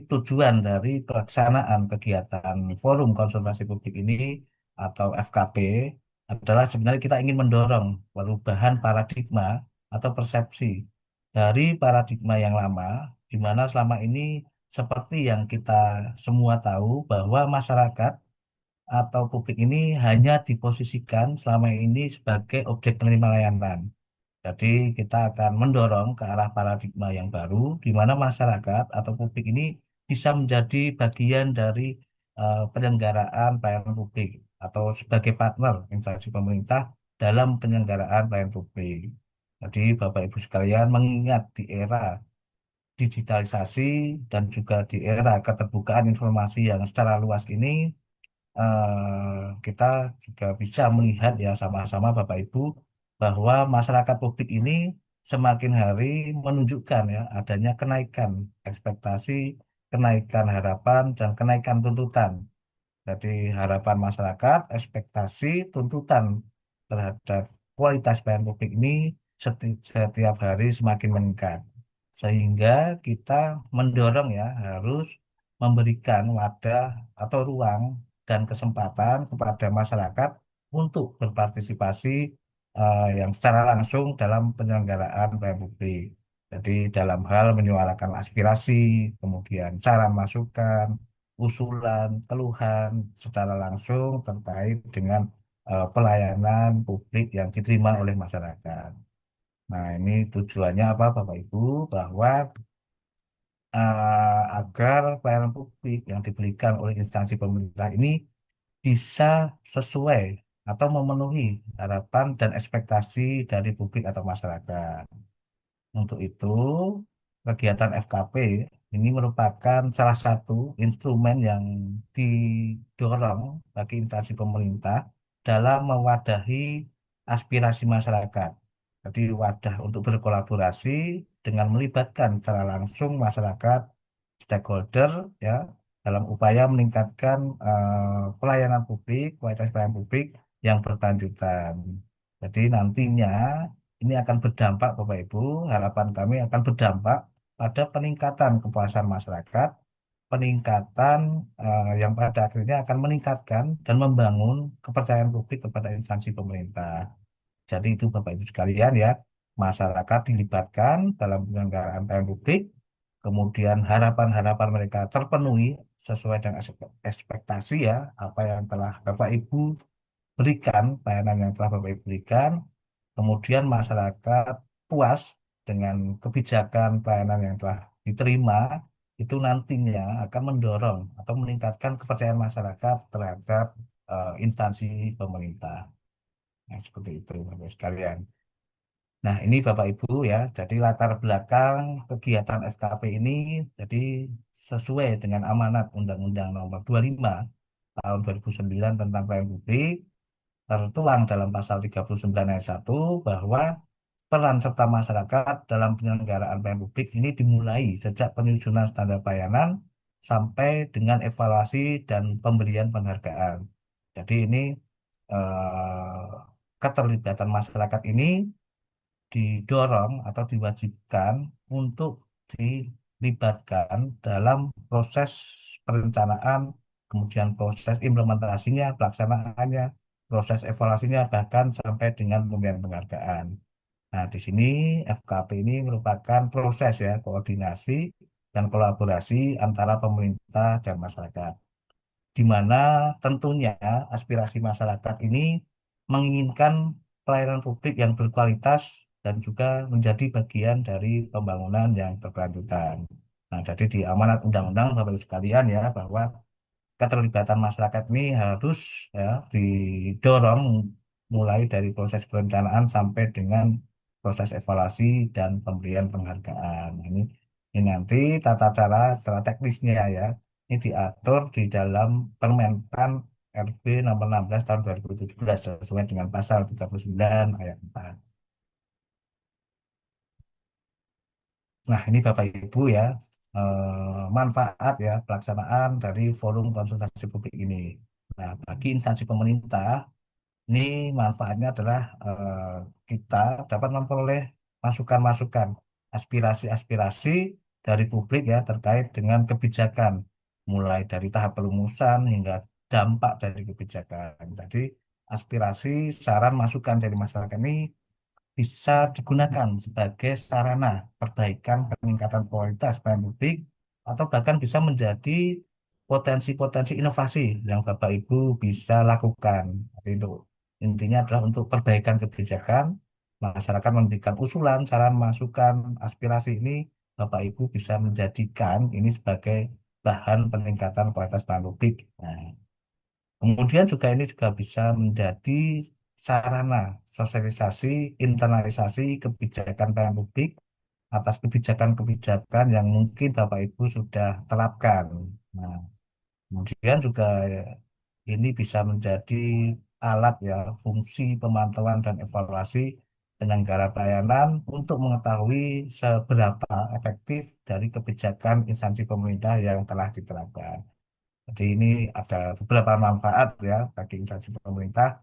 tujuan dari pelaksanaan kegiatan Forum Konsultasi Publik ini atau FKP adalah sebenarnya kita ingin mendorong perubahan paradigma atau persepsi dari paradigma yang lama, di mana selama ini seperti yang kita semua tahu bahwa masyarakat atau publik ini hanya diposisikan selama ini sebagai objek penerima layanan. Jadi kita akan mendorong ke arah paradigma yang baru, di mana masyarakat atau publik ini bisa menjadi bagian dari penyelenggaraan pelayanan publik atau sebagai partner instansi pemerintah dalam penyelenggaraan pelayanan publik. Jadi Bapak Ibu sekalian mengingat di era digitalisasi dan juga di era keterbukaan informasi yang secara luas ini, kita juga bisa melihat ya sama-sama Bapak Ibu bahwa masyarakat publik ini semakin hari menunjukkan ya adanya kenaikan ekspektasi, kenaikan harapan dan kenaikan tuntutan. Jadi harapan masyarakat, ekspektasi, tuntutan terhadap kualitas pelayanan publik ini setiap hari semakin meningkat. Sehingga kita mendorong ya harus memberikan wadah atau ruang dan kesempatan kepada masyarakat untuk berpartisipasi yang secara langsung dalam penyelenggaraan pelayanan publik. Jadi dalam hal menyuarakan aspirasi, kemudian saran masukan, usulan, keluhan secara langsung terkait dengan pelayanan publik yang diterima oleh masyarakat. Nah, ini tujuannya apa, Bapak Ibu? Bahwa agar pelayanan publik yang diberikan oleh instansi pemerintah ini bisa sesuai atau memenuhi harapan dan ekspektasi dari publik atau masyarakat. Untuk itu, kegiatan FKP ini merupakan salah satu instrumen yang didorong bagi instansi pemerintah dalam mewadahi aspirasi masyarakat. Jadi wadah untuk berkolaborasi dengan melibatkan secara langsung masyarakat, stakeholder, ya, dalam upaya meningkatkan pelayanan publik, kualitas pelayanan publik yang berkelanjutan. Jadi nantinya ini akan berdampak, Bapak Ibu, harapan kami akan berdampak pada peningkatan kepuasan masyarakat, peningkatan yang pada akhirnya akan meningkatkan dan membangun kepercayaan publik kepada instansi pemerintah. Jadi itu Bapak Ibu sekalian ya, masyarakat dilibatkan dalam penyelenggaraan pelayanan publik, kemudian harapan-harapan mereka terpenuhi sesuai dengan ekspektasi ya, apa yang telah Bapak Ibu berikan, pelayanan yang telah Bapak Ibu berikan, kemudian masyarakat puas dengan kebijakan pelayanan yang telah diterima, itu nantinya akan mendorong atau meningkatkan kepercayaan masyarakat terhadap instansi pemerintah. Nah, seperti itu, Bapak sekalian. Nah, ini Bapak Ibu ya, jadi latar belakang kegiatan FKP ini jadi sesuai dengan amanat Undang-Undang Nomor 25 Tahun 2009 tentang pelayanan publik, tertuang dalam pasal 39 ayat 1 bahwa peran serta masyarakat dalam penyelenggaraan pelayanan publik ini dimulai sejak penyusunan standar pelayanan sampai dengan evaluasi dan pemberian penghargaan. Jadi ini keterlibatan masyarakat ini didorong atau diwajibkan untuk dilibatkan dalam proses perencanaan, kemudian proses implementasinya, pelaksanaannya, proses evaluasinya, bahkan sampai dengan pemberian penghargaan. Nah, di sini FKP ini merupakan proses ya, koordinasi dan kolaborasi antara pemerintah dan masyarakat, di mana tentunya aspirasi masyarakat ini menginginkan pelayanan publik yang berkualitas dan juga menjadi bagian dari pembangunan yang berkelanjutan. Nah, jadi di amanat undang-undang Bapak Ibu sekalian ya bahwa keterlibatan masyarakat ini harus ya didorong mulai dari proses perencanaan sampai dengan proses evaluasi dan pemberian penghargaan. Ini nanti tata cara secara teknisnya ya, ini diatur di dalam Permentan RB nomor 16 tahun 2017 sesuai dengan pasal 39 ayat 4. Nah, ini Bapak Ibu ya, manfaat ya pelaksanaan dari forum konsultasi publik ini. Nah, bagi instansi pemerintah, ini manfaatnya adalah kita dapat memperoleh masukan-masukan, aspirasi-aspirasi dari publik ya terkait dengan kebijakan, mulai dari tahap perumusan hingga dampak dari kebijakan. Jadi aspirasi, saran, masukan dari masyarakat ini bisa digunakan sebagai sarana perbaikan peningkatan kualitas pelayanan publik atau bahkan bisa menjadi potensi-potensi inovasi yang Bapak Ibu bisa lakukan. Jadi itu intinya adalah untuk perbaikan kebijakan, masyarakat memberikan usulan, saran, masukan, aspirasi ini Bapak Ibu bisa menjadikan ini sebagai bahan peningkatan kualitas pelayanan publik. Nah, kemudian juga ini juga bisa menjadi sarana sosialisasi, internalisasi kebijakan pelayanan publik atas kebijakan-kebijakan yang mungkin Bapak Ibu sudah terapkan. Nah, kemudian juga ini bisa menjadi alat ya fungsi pemantauan dan evaluasi penyelenggara pelayanan untuk mengetahui seberapa efektif dari kebijakan instansi pemerintah yang telah diterapkan. Jadi ini ada beberapa manfaat ya bagi instansi pemerintah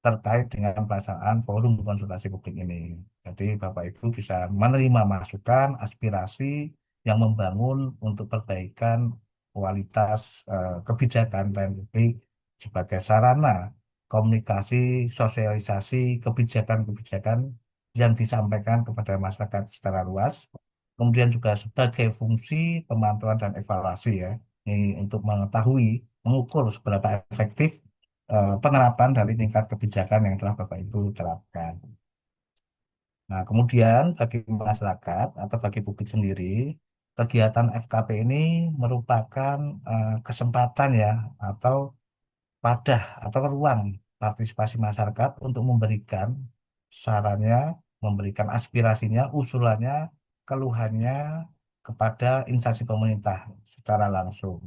terkait dengan pelaksanaan forum konsultasi publik ini. Jadi Bapak Ibu bisa menerima masukan, aspirasi yang membangun untuk perbaikan kualitas kebijakan pelayanan publik sebagai sarana komunikasi, sosialisasi kebijakan-kebijakan yang disampaikan kepada masyarakat secara luas. Kemudian juga sebagai fungsi pemantauan dan evaluasi ya, ini untuk mengetahui, mengukur seberapa efektif penerapan dari tingkat kebijakan yang telah Bapak Ibu terapkan. Nah, kemudian bagi masyarakat atau bagi publik sendiri, kegiatan FKP ini merupakan kesempatan ya atau wadah atau ruang partisipasi masyarakat untuk memberikan sarannya, memberikan aspirasinya, usulannya, keluhannya kepada instansi pemerintah secara langsung.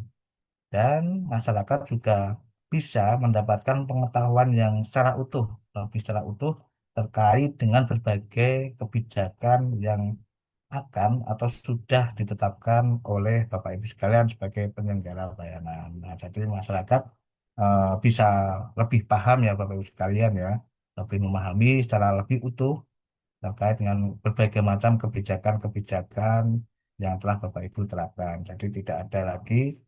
Dan masyarakat juga bisa mendapatkan pengetahuan yang secara utuh, lebih secara utuh terkait dengan berbagai kebijakan yang akan atau sudah ditetapkan oleh Bapak Ibu sekalian sebagai penyelenggara layanan. Nah, jadi masyarakat bisa lebih paham ya Bapak Ibu sekalian ya, lebih memahami secara lebih utuh terkait dengan berbagai macam kebijakan-kebijakan yang telah Bapak Ibu terapkan. Jadi tidak ada lagi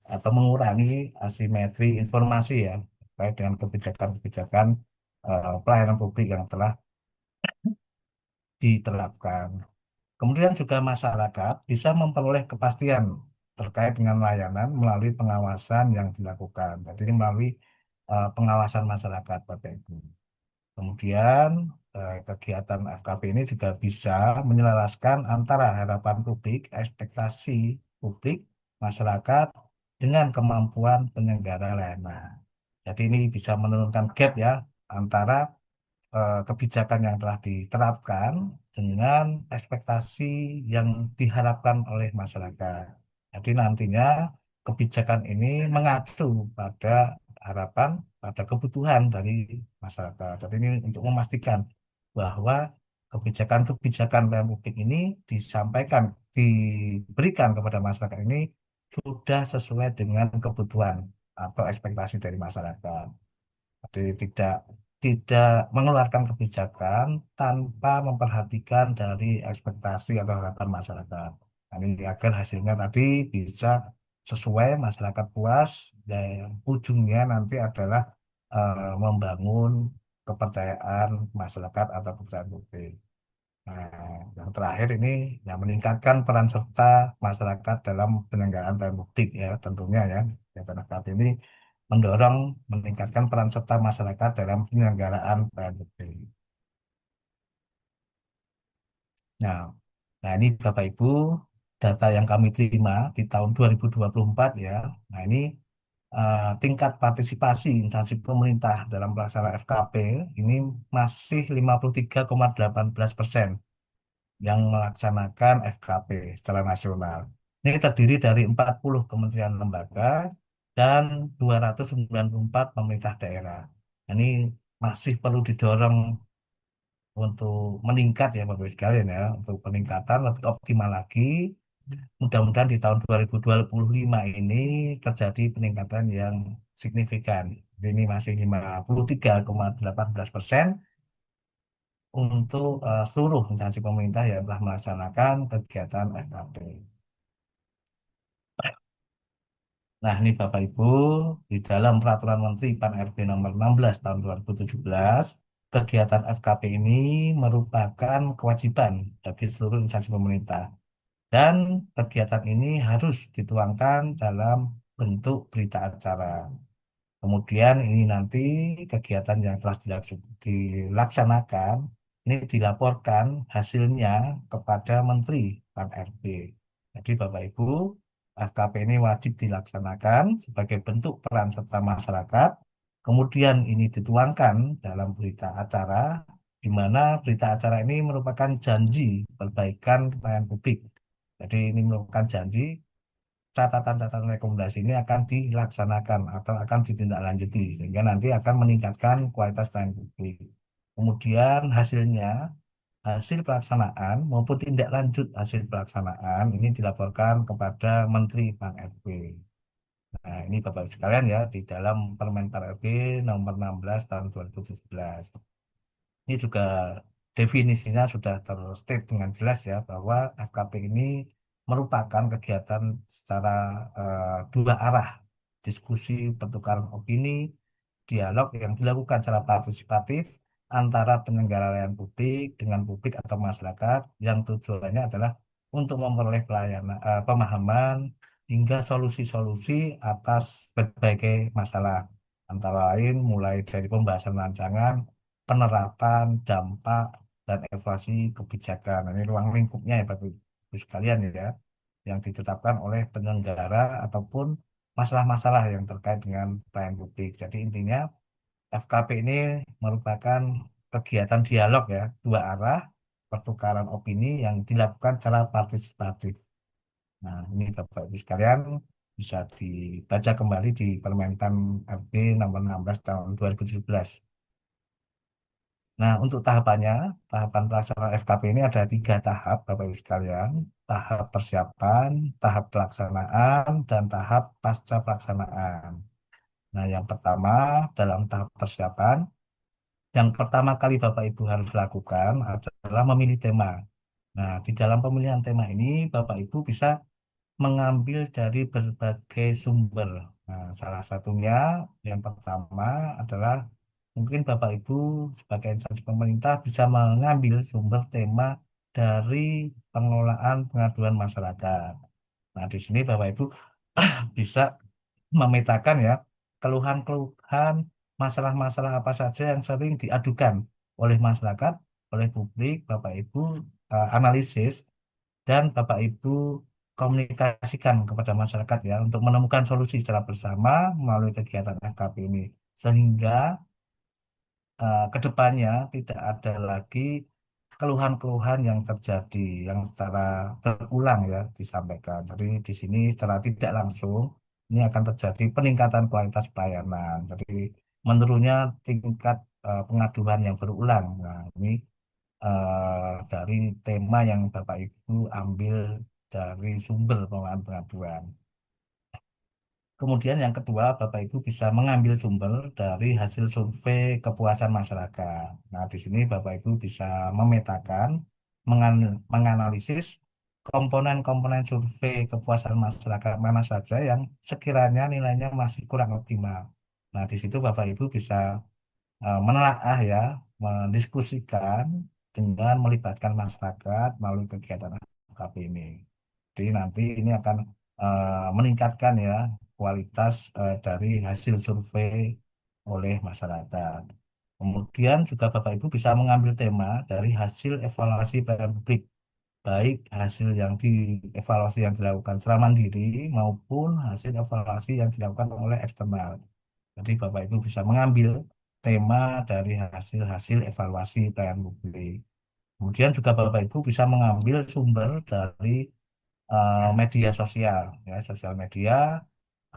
atau mengurangi asimetri informasi ya terkait dengan kebijakan-kebijakan pelayanan publik yang telah diterapkan. Kemudian juga masyarakat bisa memperoleh kepastian terkait dengan layanan melalui pengawasan yang dilakukan. Jadi ini melalui pengawasan masyarakat, Bapak Ibu. Kemudian kegiatan FKP ini juga bisa menyelaraskan antara harapan publik, ekspektasi publik, masyarakat dengan kemampuan penyelenggara layanan. Jadi ini bisa menurunkan gap ya antara kebijakan yang telah diterapkan dengan ekspektasi yang diharapkan oleh masyarakat. Jadi nantinya kebijakan ini mengacu pada harapan, pada kebutuhan dari masyarakat. Jadi ini untuk memastikan bahwa kebijakan-kebijakan pelayanan publik ini disampaikan, diberikan kepada masyarakat ini sudah sesuai dengan kebutuhan atau ekspektasi dari masyarakat. Jadi tidak mengeluarkan kebijakan tanpa memperhatikan dari ekspektasi atau harapan masyarakat. Nah, ini agar hasilnya tadi bisa sesuai, masyarakat puas, dan ujungnya nanti adalah membangun kepercayaan masyarakat atau kepercayaan publik. Nah, yang terakhir ini yang meningkatkan peran serta masyarakat dalam penyelenggaraan pelayanan publik ya tentunya ya. Ya, karena ini mendorong meningkatkan peran serta masyarakat dalam penyelenggaraan pelayanan publik. Nah, nah ini Bapak Ibu data yang kami terima di tahun 2024 ya. Nah, ini tingkat partisipasi instansi pemerintah dalam pelaksanaan FKP ini masih 53,18% yang melaksanakan FKP secara nasional. Ini terdiri dari 40 kementerian lembaga dan 294 pemerintah daerah. Ini masih perlu didorong untuk meningkat ya Bapak Ibu sekalian ya, untuk peningkatan lebih optimal lagi. Mudah-mudahan di tahun 2025 ini terjadi peningkatan yang signifikan. Jadi ini masih 53,18% untuk seluruh instansi pemerintah yang telah melaksanakan kegiatan FKP. Nah, ini Bapak Ibu, di dalam Peraturan Menteri PAN-RB nomor 16 tahun 2017, kegiatan FKP ini merupakan kewajiban bagi seluruh instansi pemerintah. Dan kegiatan ini harus dituangkan dalam bentuk berita acara. Kemudian ini nanti kegiatan yang telah dilaksanakan, ini dilaporkan hasilnya kepada Menteri PAN-RB. Jadi Bapak Ibu, FKP ini wajib dilaksanakan sebagai bentuk peran serta masyarakat. Kemudian ini dituangkan dalam berita acara, di mana berita acara ini merupakan janji perbaikan pelayanan publik. Jadi ini merupakan janji catatan-catatan rekomendasi ini akan dilaksanakan atau akan ditindaklanjuti sehingga nanti akan meningkatkan kualitas pelayanan publik. Kemudian hasilnya, hasil pelaksanaan maupun tindak lanjut hasil pelaksanaan ini dilaporkan kepada Menteri PAN-RB. Nah, ini Bapak Ibu sekalian ya di dalam Permen PAN-RB nomor 16 tahun 2017. Ini juga definisinya sudah terstate dengan jelas ya bahwa FKP ini merupakan kegiatan secara dua arah, diskusi, pertukaran opini, dialog yang dilakukan secara partisipatif antara penyelenggara layanan publik dengan publik atau masyarakat yang tujuannya adalah untuk memperoleh pemahaman hingga solusi-solusi atas berbagai masalah antara lain mulai dari pembahasan rancangan penerapan, dampak, dan evaluasi kebijakan. Nah, ini ruang lingkupnya ya Bapak Ibu sekalian ya, yang ditetapkan oleh penyelenggara ataupun masalah-masalah yang terkait dengan pelayanan publik. Jadi intinya FKP ini merupakan kegiatan dialog ya, dua arah, pertukaran opini yang dilakukan secara partisipatif. Nah, ini Bapak Ibu sekalian bisa dibaca kembali di Permenpan RB nomor 16 tahun 2017. Nah, untuk tahapannya, tahapan pelaksanaan FKP ini ada tiga tahap, Bapak Ibu sekalian. Tahap persiapan, tahap pelaksanaan, dan tahap pasca pelaksanaan. Nah, yang pertama, dalam tahap persiapan, yang pertama kali Bapak Ibu harus lakukan adalah memilih tema. Nah, di dalam pemilihan tema ini, Bapak Ibu bisa mengambil dari berbagai sumber. Nah, salah satunya yang pertama adalah mungkin Bapak Ibu sebagai instansi pemerintah bisa mengambil sumber tema dari pengelolaan pengaduan masyarakat. Nah, di sini Bapak Ibu bisa memetakan ya keluhan-keluhan, masalah-masalah apa saja yang sering diadukan oleh masyarakat, oleh publik, Bapak Ibu analisis dan Bapak Ibu komunikasikan kepada masyarakat ya untuk menemukan solusi secara bersama melalui kegiatan FKP ini sehingga ke depannya tidak ada lagi keluhan-keluhan yang terjadi yang secara berulang ya disampaikan. Jadi di sini secara tidak langsung ini akan terjadi peningkatan kualitas pelayanan. Jadi menurunnya tingkat pengaduan yang berulang. Nah, ini dari tema yang Bapak Ibu ambil dari sumber pengelolaan pengaduan. Kemudian yang kedua, Bapak Ibu bisa mengambil sumber dari hasil survei kepuasan masyarakat. Nah, di sini Bapak Ibu bisa memetakan, menganalisis komponen-komponen survei kepuasan masyarakat mana saja yang sekiranya nilainya masih kurang optimal. Nah, di situ Bapak Ibu bisa menelaah ya, mendiskusikan dengan melibatkan masyarakat melalui kegiatan AKP ini. Jadi nanti ini akan meningkatkan ya kualitas dari hasil survei oleh masyarakat. Kemudian juga Bapak Ibu bisa mengambil tema dari hasil evaluasi pelayanan publik, baik hasil yang dievaluasi yang dilakukan secara mandiri maupun hasil evaluasi yang dilakukan oleh eksternal. Jadi Bapak Ibu bisa mengambil tema dari hasil-hasil evaluasi pelayanan publik. Kemudian juga Bapak Ibu bisa mengambil sumber dari media sosial, ya, sosial media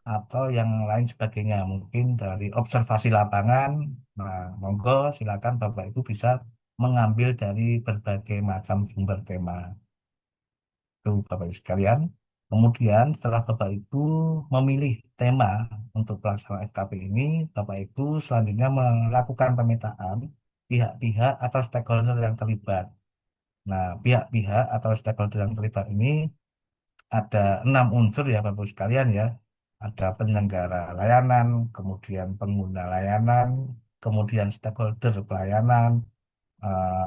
atau yang lain sebagainya, mungkin dari observasi lapangan. Nah, monggo silakan Bapak Ibu bisa mengambil dari berbagai macam sumber tema itu Bapak Ibu sekalian. Kemudian setelah Bapak Ibu memilih tema untuk pelaksanaan FKP ini, Bapak Ibu selanjutnya melakukan pemetaan pihak-pihak atau stakeholder yang terlibat. Nah, pihak-pihak atau stakeholder yang terlibat ini ada 6 unsur ya Bapak Ibu sekalian ya. ada penyelenggara layanan, kemudian pengguna layanan, kemudian stakeholder pelayanan,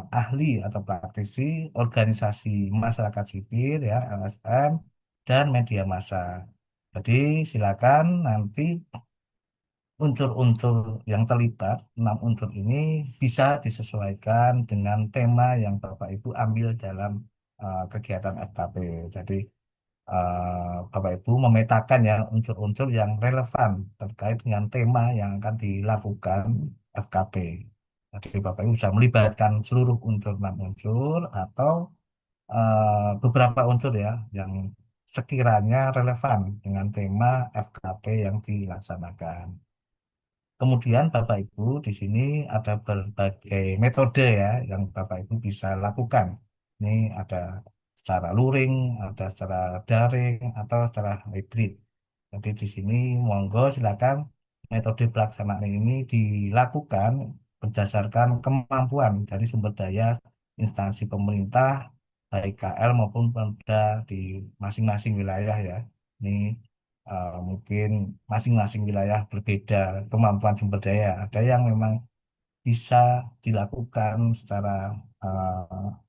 ahli atau praktisi, organisasi masyarakat sipil ya LSM, dan media massa. Jadi silakan nanti unsur-unsur yang terlibat, 6 unsur ini bisa disesuaikan dengan tema yang Bapak Ibu ambil dalam kegiatan FKP. Jadi Bapak Ibu memetakan ya unsur-unsur yang relevan terkait dengan tema yang akan dilakukan FKP. Jadi Bapak Ibu bisa melibatkan seluruh unsur 6 unsur atau beberapa unsur ya yang sekiranya relevan dengan tema FKP yang dilaksanakan. Kemudian Bapak Ibu di sini ada berbagai metode ya yang Bapak Ibu bisa lakukan. Ini ada secara luring, ada secara daring, atau secara hybrid. Jadi di sini monggo silakan metode pelaksanaan ini dilakukan berdasarkan kemampuan dari sumber daya instansi pemerintah, baik KL maupun Pemda di masing-masing wilayah ya. Ini mungkin masing-masing wilayah berbeda kemampuan sumber daya. Ada yang memang bisa dilakukan secara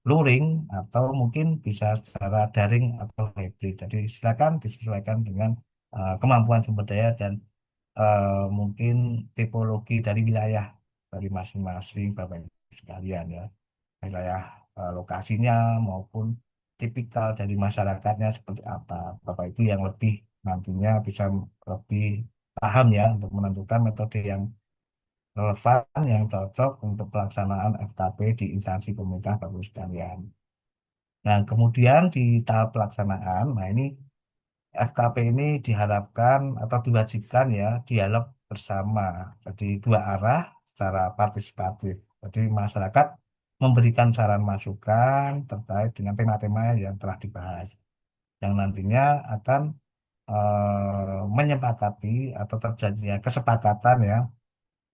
luring atau mungkin bisa secara daring atau hybrid. Jadi silakan disesuaikan dengan kemampuan sumber daya dan mungkin tipologi dari wilayah dari masing-masing Bapak Ibu sekalian ya. Wilayah lokasinya maupun tipikal dari masyarakatnya seperti apa. Bapak Ibu yang lebih nantinya bisa lebih paham ya untuk menentukan metode yang relevan yang cocok untuk pelaksanaan FKP di instansi pemerintah Bapak Ibu sekalian. Nah, kemudian di tahap pelaksanaan, nah ini FKP ini diharapkan atau diwajibkan ya dialog bersama. Jadi dua arah secara partisipatif. Jadi masyarakat memberikan saran masukan terkait dengan tema-tema yang telah dibahas. Yang nantinya akan menyepakati atau terjadinya kesepakatan ya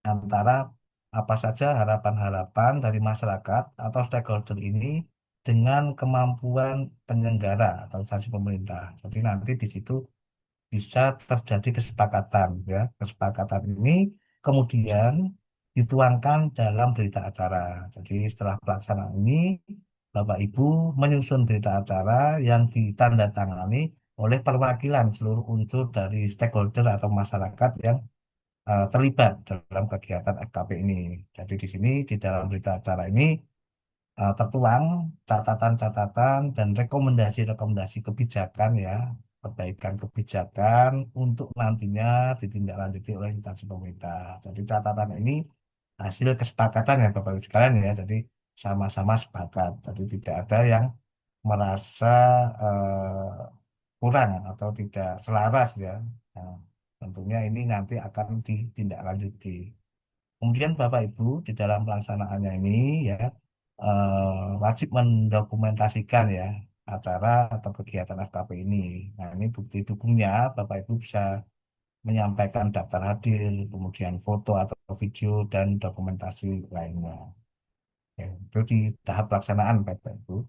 antara apa saja harapan-harapan dari masyarakat atau stakeholder ini dengan kemampuan penyelenggara atau instansi pemerintah. Jadi nanti di situ bisa terjadi kesepakatan ya. Kesepakatan ini kemudian dituangkan dalam berita acara. Jadi setelah pelaksanaan ini Bapak Ibu menyusun berita acara yang ditandatangani oleh perwakilan seluruh unsur dari stakeholder atau masyarakat yang terlibat dalam kegiatan FKP ini. Jadi di sini di dalam berita acara ini tertuang catatan-catatan dan rekomendasi-rekomendasi kebijakan ya, perbaikan kebijakan untuk nantinya ditindaklanjuti oleh instansi pemerintah. Jadi catatan ini hasil kesepakatan ya Bapak Ibu sekalian ya. Jadi sama-sama sepakat. Jadi tidak ada yang merasa kurang atau tidak selaras ya. Nah, tentunya ini nanti akan ditindaklanjuti. Kemudian Bapak Ibu di dalam pelaksanaannya ini ya wajib mendokumentasikan ya acara atau kegiatan FKP ini. Nah, ini bukti dukungnya Bapak Ibu bisa menyampaikan daftar hadir, kemudian foto atau video dan dokumentasi lainnya. Ya, itu di tahap pelaksanaan Bapak Ibu.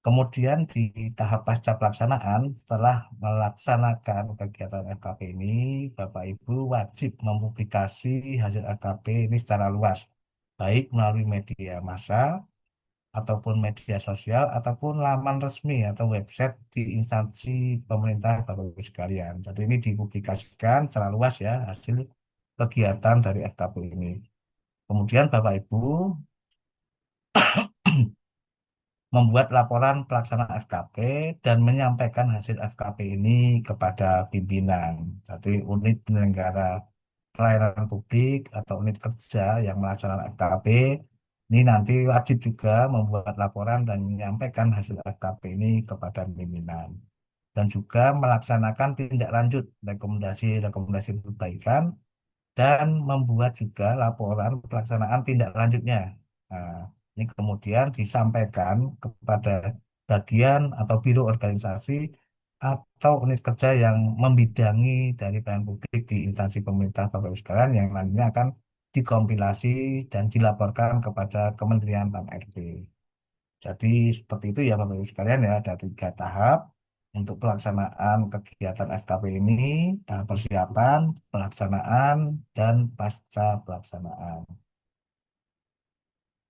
Kemudian di tahap pasca pelaksanaan, setelah melaksanakan kegiatan FKP ini, Bapak Ibu wajib mempublikasi hasil FKP ini secara luas, baik melalui media massa, ataupun media sosial, ataupun laman resmi atau website di instansi pemerintah Bapak Ibu sekalian. Jadi ini dipublikasikan secara luas ya hasil kegiatan dari FKP ini. Kemudian Bapak Ibu membuat laporan pelaksanaan FKP dan menyampaikan hasil FKP ini kepada pimpinan. Jadi unit penyelenggara pelayanan publik atau unit kerja yang melaksanakan FKP ini nanti wajib juga membuat laporan dan menyampaikan hasil FKP ini kepada pimpinan. Dan juga melaksanakan tindak lanjut rekomendasi-rekomendasi perbaikan dan membuat juga laporan pelaksanaan tindak lanjutnya. Nah, ini kemudian disampaikan kepada bagian atau biro organisasi atau unit kerja yang membidangi dari pelayanan publik di instansi pemerintah Bapak Ibu sekalian yang nantinya akan dikompilasi dan dilaporkan kepada Kementerian PAN RB. Jadi seperti itu ya Bapak Ibu sekalian ya, ada 3 tahap. untuk pelaksanaan kegiatan FKP ini, persiapan, pelaksanaan, dan pasca pelaksanaan.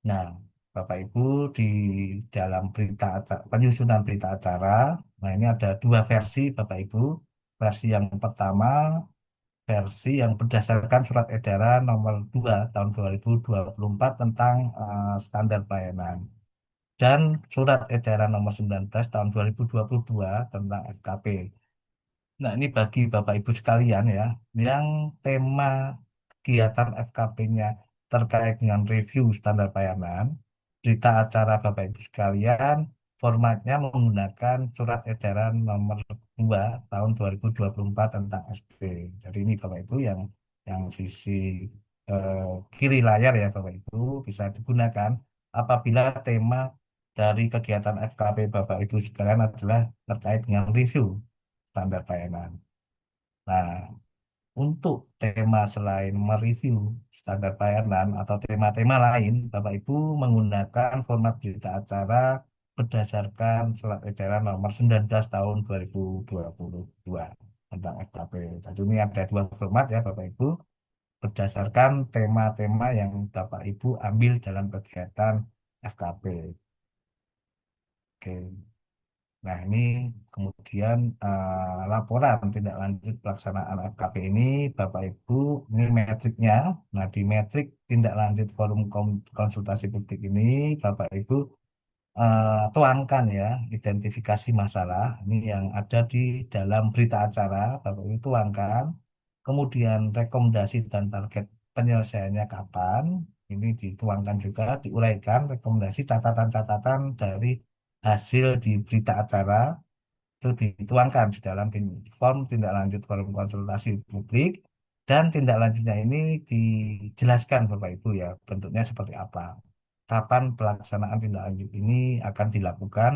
Nah, Bapak Ibu, di dalam penyusunan berita acara, nah ini ada dua versi Bapak Ibu. Versi yang pertama, versi yang berdasarkan Surat Edaran Nomor 2 Tahun 2024 tentang standar pelayanan. Dan Surat Edaran Nomor 19 Tahun 2022 tentang FKP. Nah, ini bagi Bapak Ibu sekalian ya, yang tema kegiatan FKP-nya terkait dengan review standar pelayanan, berita acara Bapak Ibu sekalian, formatnya menggunakan Surat Edaran Nomor 2 Tahun 2024 tentang SP. Jadi ini Bapak Ibu yang sisi eh, kiri layar ya Bapak Ibu bisa digunakan apabila tema dari kegiatan FKP Bapak Ibu sekalian adalah terkait dengan review standar pelayanan. Nah, untuk tema selain mereview standar pelayanan atau tema-tema lain, Bapak Ibu menggunakan format berita acara berdasarkan Surat Edaran Nomor 19 Tahun 2022 tentang FKP. Jadi ini ada dua format ya Bapak Ibu, berdasarkan tema-tema yang Bapak Ibu ambil dalam kegiatan FKP. Oke. Nah, ini kemudian laporan tindak lanjut pelaksanaan FKP ini, Bapak Ibu, ini metriknya. Nah, di metrik tindak lanjut forum konsultasi publik ini, Bapak Ibu tuangkan ya, identifikasi masalah. Ini yang ada di dalam berita acara, Bapak Ibu tuangkan. Kemudian rekomendasi dan target penyelesaiannya kapan. Ini dituangkan juga, diuraikan rekomendasi catatan-catatan dari hasil di berita acara itu dituangkan di dalam form tindak lanjut forum konsultasi publik dan tindak lanjutnya ini dijelaskan Bapak Ibu ya bentuknya seperti apa. Kapan pelaksanaan tindak lanjut ini akan dilakukan,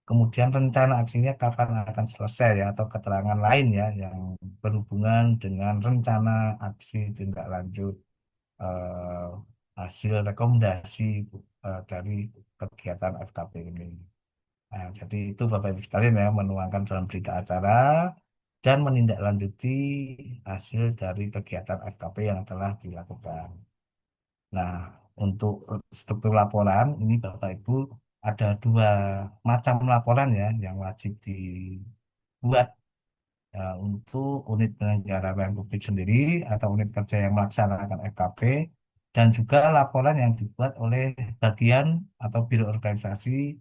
kemudian rencana aksinya kapan akan selesai ya atau keterangan lain ya yang berhubungan dengan rencana aksi tindak lanjut eh, hasil rekomendasi dari kegiatan FKP ini. Nah, jadi itu Bapak Ibu sekalian ya menuangkan dalam berita acara dan menindaklanjuti hasil dari kegiatan FKP yang telah dilakukan. Nah, untuk struktur laporan ini Bapak Ibu ada dua macam laporan ya yang wajib dibuat untuk unit penyelenggara pelayanan publik sendiri atau unit kerja yang melaksanakan FKP dan juga laporan yang dibuat oleh bagian atau biro organisasi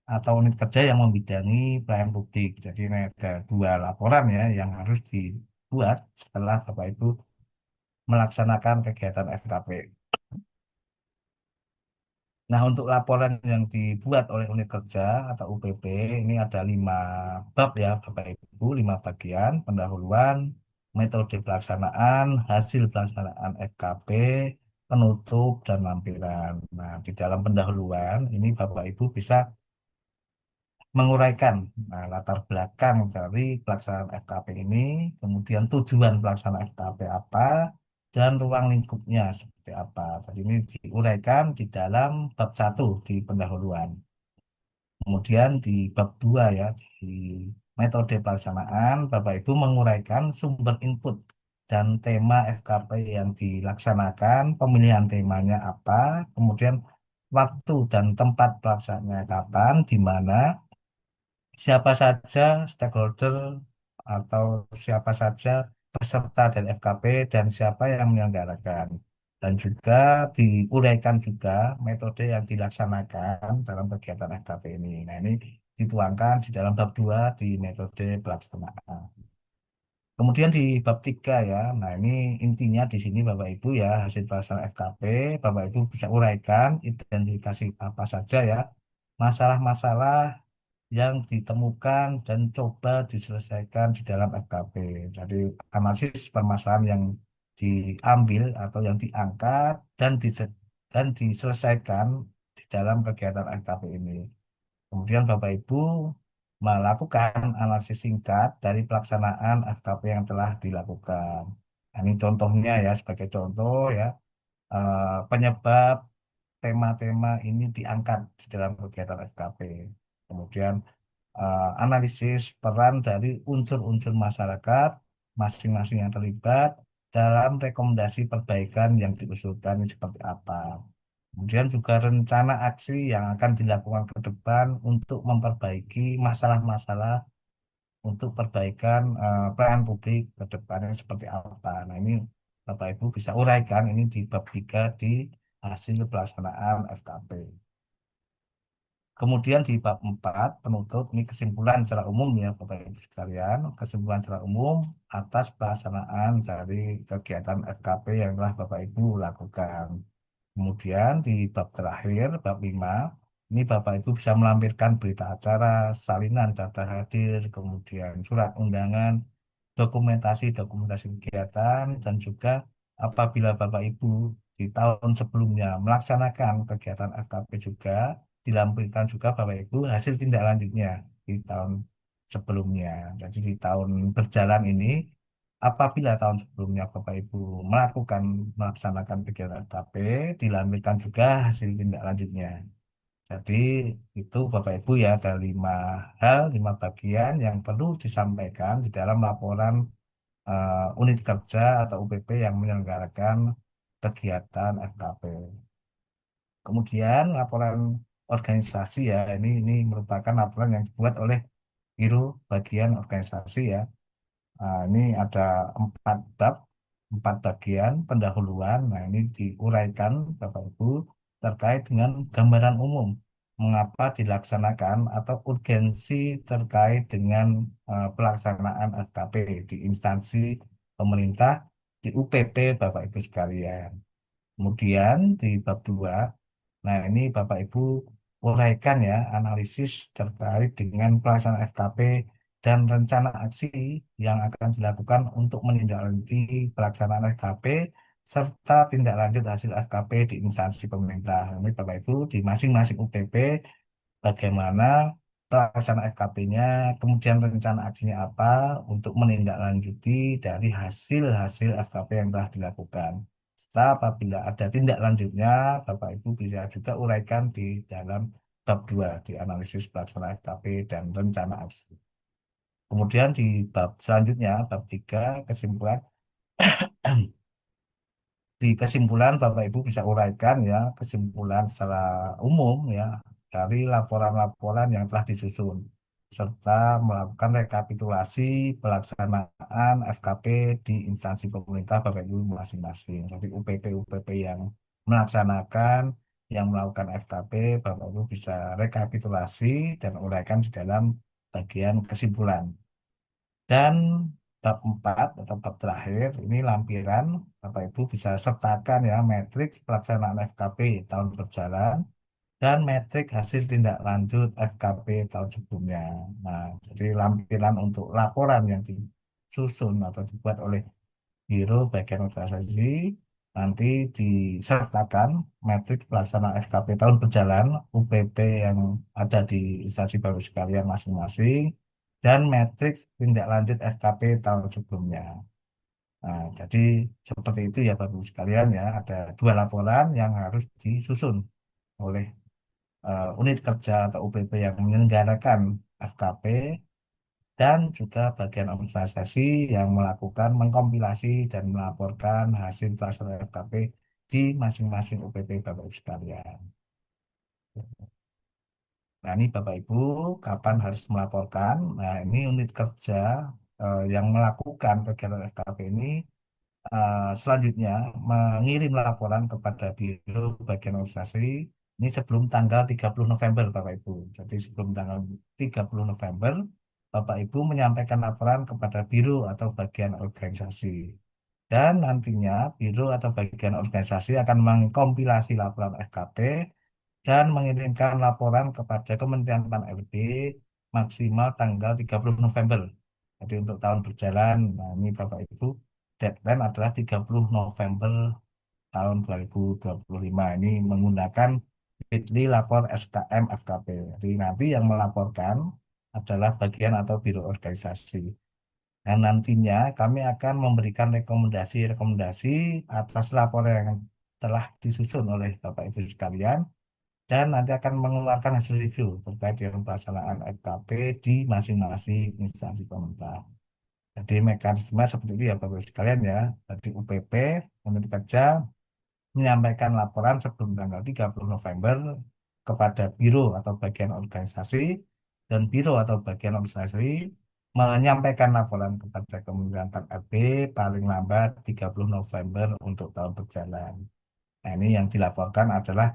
atau unit kerja yang membidangi pelayanan publik. Jadi ini ada dua laporan ya yang harus dibuat setelah Bapak Ibu melaksanakan kegiatan FKP. Nah, untuk laporan yang dibuat oleh unit kerja atau UPP ini ada 5 bab ya Bapak Ibu, 5 bagian, pendahuluan, metode pelaksanaan, hasil pelaksanaan FKP, penutup, dan lampiran. Nah, di dalam pendahuluan ini Bapak Ibu bisa menguraikan latar belakang dari pelaksanaan FKP ini, kemudian tujuan pelaksanaan FKP apa, dan ruang lingkupnya seperti apa. Jadi ini diuraikan di dalam bab 1 di pendahuluan. Kemudian di bab 2 ya, di metode pelaksanaan, Bapak Ibu menguraikan sumber input dan tema FKP yang dilaksanakan, pemilihan temanya apa, kemudian waktu dan tempat pelaksanaannya kapan, di mana, siapa saja stakeholder atau siapa saja peserta dari FKP dan siapa yang menyelenggarakan. Dan juga diuraikan juga metode yang dilaksanakan dalam kegiatan FKP ini. Nah, ini dituangkan di dalam bab 2 di metode pelaksanaan. Kemudian di bab 3 ya, nah ini intinya di sini Bapak Ibu ya, hasil pelaksanaan FKP, Bapak Ibu bisa uraikan, identifikasi apa saja ya, masalah-masalah yang ditemukan dan coba diselesaikan di dalam FKP. Jadi analisis permasalahan yang diambil atau yang diangkat dan diselesaikan di dalam kegiatan FKP ini. Kemudian Bapak Ibu melakukan analisis singkat dari pelaksanaan FKP yang telah dilakukan. Nah, ini contohnya ya sebagai contoh ya penyebab tema-tema ini diangkat di dalam kegiatan FKP. Kemudian analisis peran dari unsur-unsur masyarakat masing-masing yang terlibat dalam rekomendasi perbaikan yang diusulkan ini seperti apa. Kemudian juga rencana aksi yang akan dilakukan ke depan untuk memperbaiki masalah-masalah untuk perbaikan pelayanan publik ke depannya seperti apa. Nah, ini Bapak Ibu bisa uraikan ini di bab 3 di hasil pelaksanaan FKP. Kemudian di bab 4 penutup, ini kesimpulan secara umum ya Bapak Ibu sekalian, kesimpulan secara umum atas pelaksanaan dari kegiatan FKP yang telah Bapak Ibu lakukan. Kemudian di bab terakhir, bab 5 ini Bapak Ibu bisa melampirkan berita acara, salinan daftar hadir, kemudian surat undangan, dokumentasi-dokumentasi kegiatan, dan juga apabila Bapak Ibu di tahun sebelumnya melaksanakan kegiatan FKP juga, dilampirkan juga Bapak Ibu hasil tindak lanjutnya di tahun sebelumnya. Jadi di tahun berjalan ini, apabila tahun sebelumnya Bapak Ibu melaksanakan kegiatan FKP, dilampirkan juga hasil tindak lanjutnya. Jadi itu Bapak Ibu ya ada 5 hal, 5 bagian yang perlu disampaikan di dalam laporan unit kerja atau UPP yang menyelenggarakan kegiatan FKP. Kemudian laporan organisasi ya, ini merupakan laporan yang dibuat oleh Biro Bagian Organisasi ya. Nah, ini ada 4 bab, 4 bagian pendahuluan. Nah, ini diuraikan Bapak Ibu terkait dengan gambaran umum mengapa dilaksanakan atau urgensi terkait dengan pelaksanaan FKP di instansi pemerintah di UPP Bapak Ibu sekalian. Kemudian di bab 2, nah ini Bapak Ibu uraikan ya analisis terkait dengan pelaksanaan FKP dan rencana aksi yang akan dilakukan untuk menindaklanjuti pelaksanaan FKP serta tindak lanjut hasil FKP di instansi pemerintah. Ini Bapak Ibu di masing-masing UPP bagaimana pelaksanaan FKP-nya, kemudian rencana aksinya apa untuk menindaklanjuti dari hasil-hasil FKP yang telah dilakukan. Setelah apabila ada tindak lanjutnya, Bapak Ibu bisa juga uraikan di dalam bab 2 di analisis pelaksanaan FKP dan rencana aksi. Kemudian di bab selanjutnya, bab 3 kesimpulan. Di kesimpulan Bapak Ibu bisa uraikan ya kesimpulan secara umum ya dari laporan-laporan yang telah disusun serta melakukan rekapitulasi pelaksanaan FKP di instansi pemerintah Bapak Ibu masing-masing. Jadi UPP-UPP yang melaksanakan yang melakukan FKP Bapak Ibu bisa rekapitulasi dan uraikan di dalam bagian kesimpulan. Dan bab 4 atau bab terakhir ini lampiran Bapak Ibu bisa sertakan ya metrik pelaksanaan FKP tahun berjalan dan metrik hasil tindak lanjut FKP tahun sebelumnya. Nah, jadi lampiran untuk laporan yang disusun atau dibuat oleh Biro Bagian Organisasi nanti disertakan metrik pelaksanaan FKP tahun berjalan UPP yang ada di instansi baru sekalian masing-masing dan metrik tindak lanjut FKP tahun sebelumnya. Nah, jadi seperti itu ya Bapak Ibu sekalian ya, ada 2 laporan yang harus disusun oleh unit kerja atau UPP yang menyelenggarakan FKP dan juga bagian organisasi yang melakukan mengkompilasi dan melaporkan hasil pelaksanaan FKP di masing-masing UPP Bapak Ibu sekalian. Nah, ini Bapak Ibu kapan harus melaporkan? Nah, ini unit kerja yang melakukan kegiatan FKP ini selanjutnya mengirim laporan kepada Biro Bagian Organisasi ini sebelum tanggal 30 November Bapak Ibu. Jadi sebelum tanggal 30 November Bapak Ibu menyampaikan laporan kepada Biro atau Bagian Organisasi. Dan nantinya Biro atau Bagian Organisasi akan mengkompilasi laporan FKP dan mengirimkan laporan kepada Kementerian Pan-RB maksimal tanggal 30 November. Jadi untuk tahun berjalan, nah ini Bapak Ibu, deadline adalah 30 November tahun 2025. Ini menggunakan Bitly lapor SKM FKP. Jadi nanti yang melaporkan adalah bagian atau biro organisasi. Dan nantinya kami akan memberikan rekomendasi-rekomendasi atas laporan yang telah disusun oleh Bapak Ibu sekalian dan nanti akan mengeluarkan hasil review terkait dengan pelaksanaan FKP di masing-masing instansi pemerintah. Jadi mekanisme seperti itu ya Bapak Ibu sekalian ya. Jadi UPP Unit Kerja menyampaikan laporan sebelum tanggal 30 November kepada Biro atau bagian organisasi, dan Biro atau bagian organisasi menyampaikan laporan kepada Kementerian RB paling lambat 30 November untuk tahun berjalan. Nah, ini yang dilaporkan adalah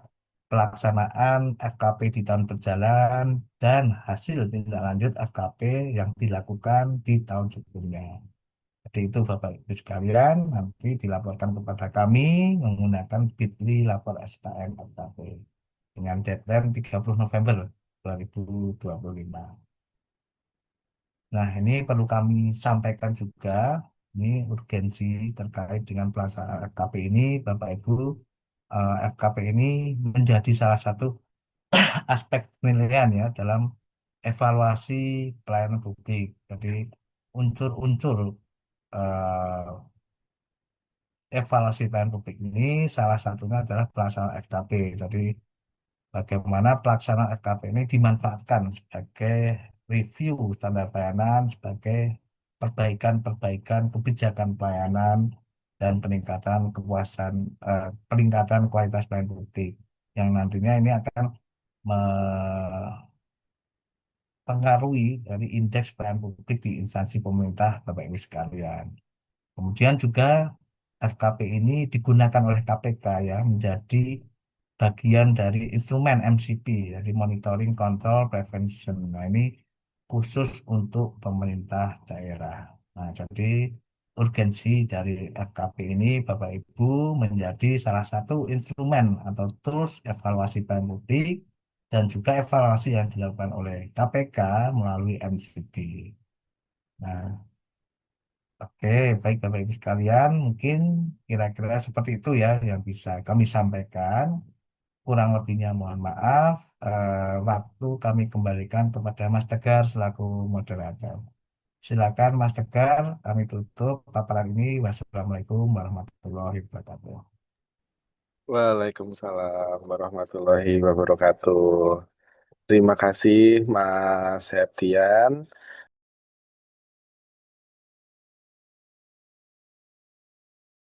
pelaksanaan FKP di tahun berjalan dan hasil tindak lanjut FKP yang dilakukan di tahun sebelumnya. Jadi itu Bapak Ibu sekalian nanti dilaporkan kepada kami menggunakan Bitly lapor SKM FKP dengan deadline 30 November 2025. Nah, ini perlu kami sampaikan juga, ini urgensi terkait dengan pelaksanaan FKP ini, Bapak Ibu. FKP ini menjadi salah satu aspek penilaian ya dalam evaluasi pelayanan publik. Jadi unsur-unsur eh, evaluasi pelayanan publik ini salah satunya adalah pelaksanaan FKP. Jadi bagaimana pelaksanaan FKP ini dimanfaatkan sebagai review standar pelayanan, sebagai perbaikan-perbaikan kebijakan pelayanan dan peningkatan kepuasan, peningkatan kualitas pelayanan publik yang nantinya ini akan mempengaruhi dari indeks pelayanan publik di instansi pemerintah Bapak Ibu sekalian. Kemudian juga FKP ini digunakan oleh KPK ya menjadi bagian dari instrumen MCP, jadi Monitoring, Control, Prevention. Nah, ini khusus untuk pemerintah daerah. Nah, jadi urgensi dari FKP ini Bapak Ibu menjadi salah satu instrumen atau tools evaluasi pelayanan publik dan juga evaluasi yang dilakukan oleh KPK melalui MCP. Nah, oke, baik Bapak Ibu sekalian, mungkin kira-kira seperti itu ya yang bisa kami sampaikan. Kurang lebihnya mohon maaf. Waktu kami kembalikan kepada Mas Tegar selaku moderator. Silakan Mas Tegar, kami tutup paparan ini. Wassalamualaikum warahmatullahi wabarakatuh. Waalaikumsalam warahmatullahi wabarakatuh. Terima kasih Mas Septian.